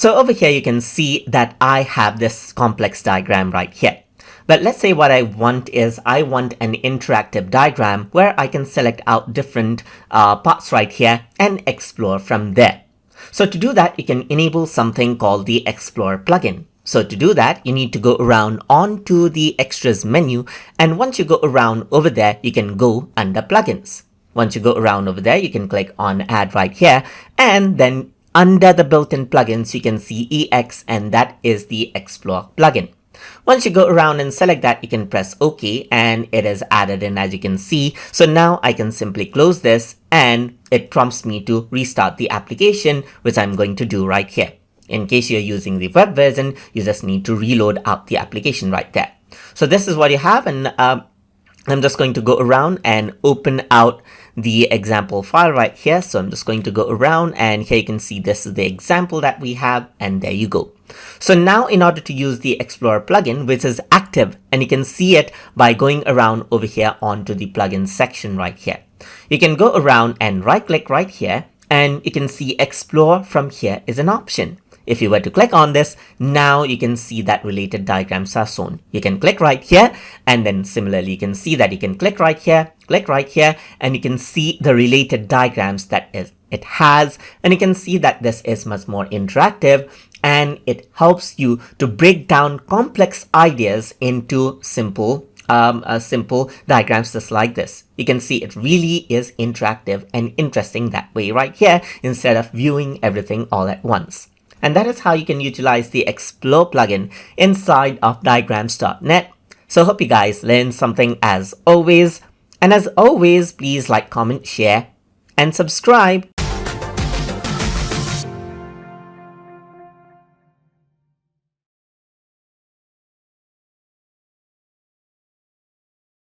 So over here, you can see that I have this complex diagram right here. But let's say what I want is I want an interactive diagram where I can select out different parts right here and explore from there. So to do that, you can enable something called the Explore plugin. So to do that, you need to go around onto the extras menu. And once you go around over there, you can go under plugins. Once you go around over there, you can click on add right here. And then under the built-in plugins, you can see EX, and that is the Explore plugin. Once you go around and select that, you can press OK, and it is added in, as you can see. So now I can simply close this and it prompts me to restart the application, which I'm going to do right here. In case you're using the web version, you just need to reload out the application right there. So this is what you have, and I'm just going to go around and open out the example file right here. So I'm just going to go around, and here you can see this is the example that we have, and there you go. So now in order to use the Explorer plugin, which is active, and you can see it by going around over here onto the plugin section right here. You can go around and right click right here, and you can see Explore from here is an option. If you were to click on this, now you can see that related diagrams are shown. You can click right here, and then similarly you can see that you can click right here, and you can see the related diagrams that it has, and you can see that this is much more interactive, and it helps you to break down complex ideas into simple diagrams just like this. You can see it really is interactive and interesting that way right here, instead of viewing everything all at once. And that is how you can utilize the Explore plugin inside of diagrams.net. So hope you guys learned something as always. And as always, please like, comment, share, and subscribe.